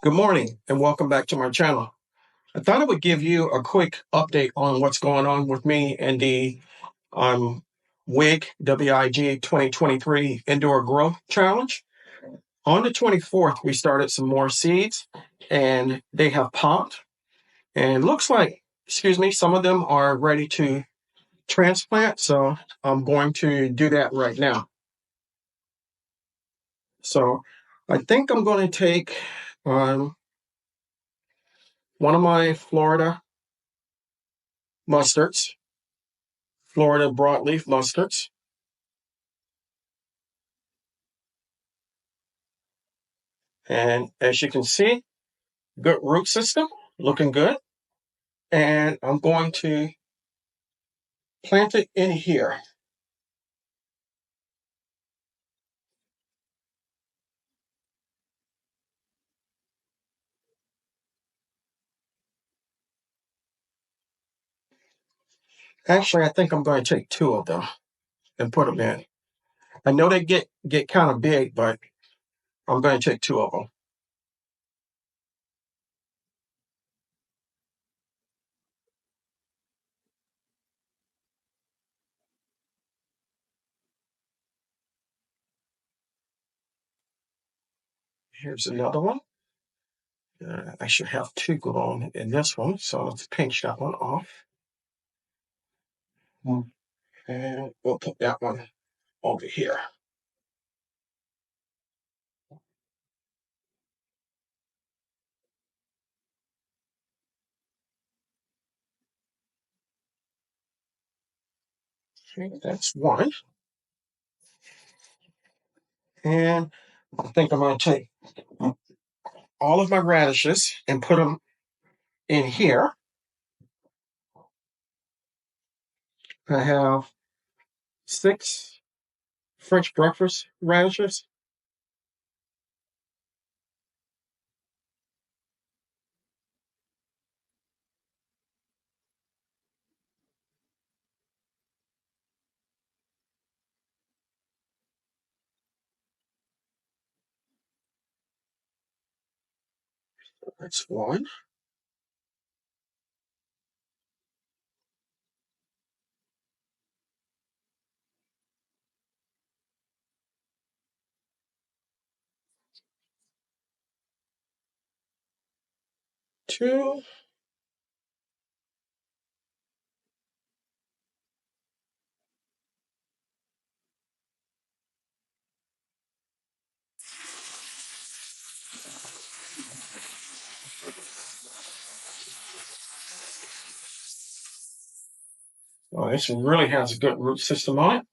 Good morning and welcome back to my channel. I thought I would give you a quick update on what's going on with me and the WIG 2023 Indoor Growth Challenge. On the 24th, we started some more seeds and they have popped. And looks like, some of them are ready to transplant. So I'm going to do that right now. So I think I'm going to take one of my Florida mustards, Florida broadleaf mustards. And as you can see, good root system, looking good. And I'm going to plant it in here. Actually, I think I'm going to take two of them and put them in. I know they get kind of big, but I'm going to take two of them. Here's another one. I should have two grown in this one, so let's pinch that one off. And we'll put that one over here. Okay, that's one. And I think I'm going to take all of my radishes and put them in here. I have 6 French breakfast radishes. That's one. Two. Oh, this one really has a good root system on it.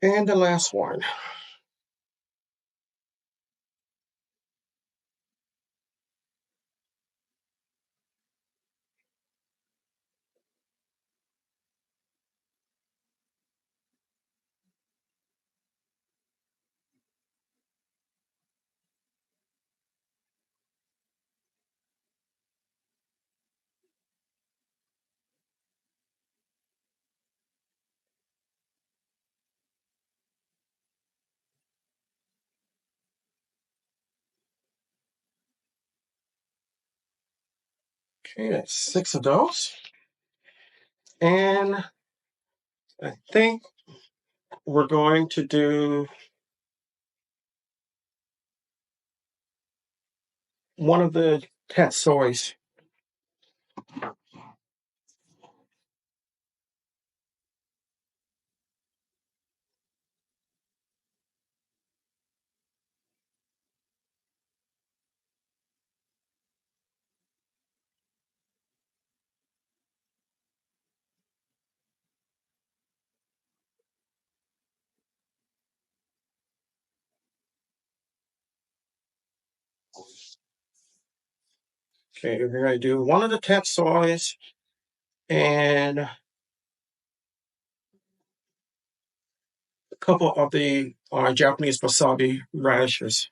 And the last one. Okay, that's 6 of those. And I think we're going to do one of the tatsois. Okay, we're going to do one of the tatsois and a couple of the Japanese wasabi radishes.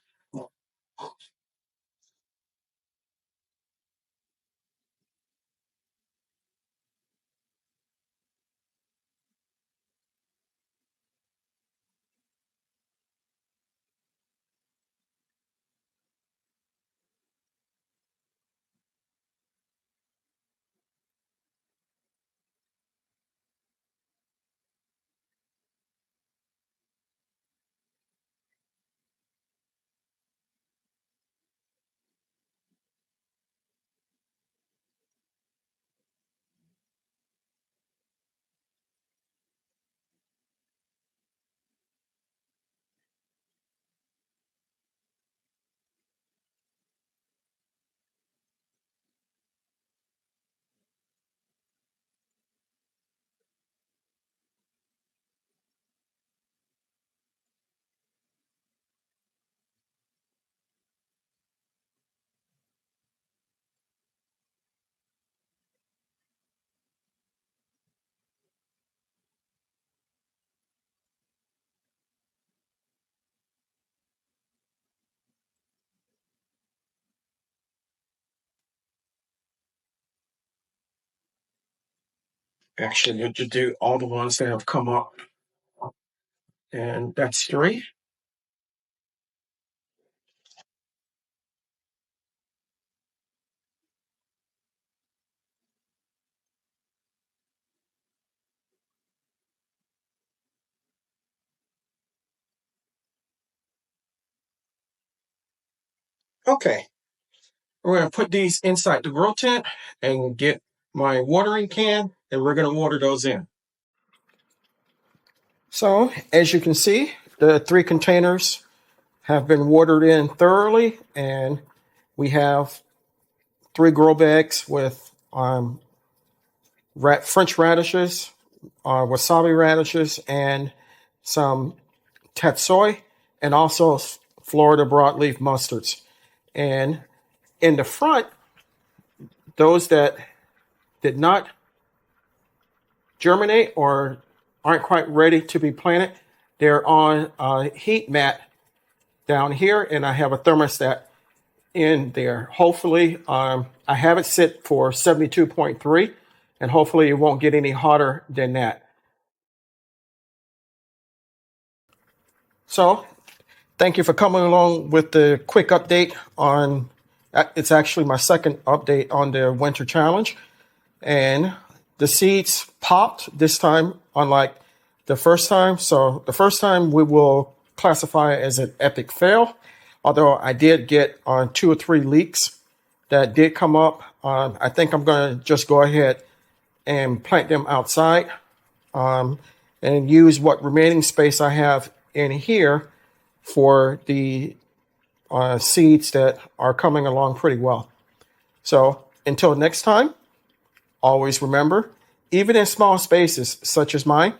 Actually, you to do all the ones that have come up. And that's 3. Okay, we're going to put these inside the grow tent and get my watering can, and we're going to water those in. So, as you can see, the 3 containers have been watered in thoroughly, and we have 3 grow bags with French radishes, wasabi radishes, and some tatsoi, and also Florida broadleaf mustards. And in the front, those that did not germinate or aren't quite ready to be planted, they're on a heat mat down here, and I have a thermostat in there. Hopefully, I have it set for 72.3, and hopefully it won't get any hotter than that. So, thank you for coming along with the quick update on, it's actually my second update on the winter challenge. And the seeds popped this time, unlike the first time. So the first time we will classify as an epic fail, although I did get on 2 or 3 leeks that did come up. I think I'm going to just go ahead and plant them outside and use what remaining space I have in here for the seeds that are coming along pretty well. So until next time, always remember, even in small spaces such as mine,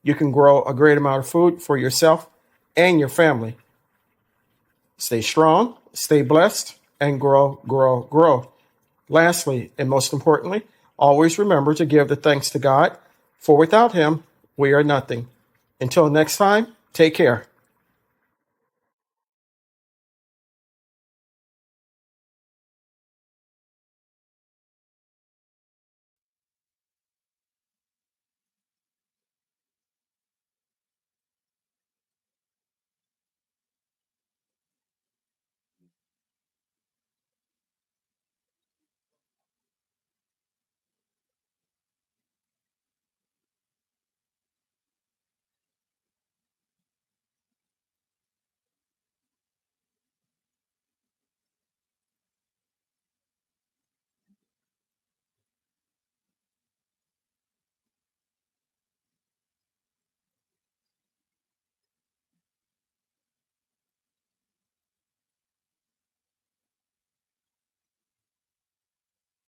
you can grow a great amount of food for yourself and your family. Stay strong, stay blessed, and grow, grow, grow. Lastly, and most importantly, always remember to give the thanks to God, for without Him, we are nothing. Until next time, take care.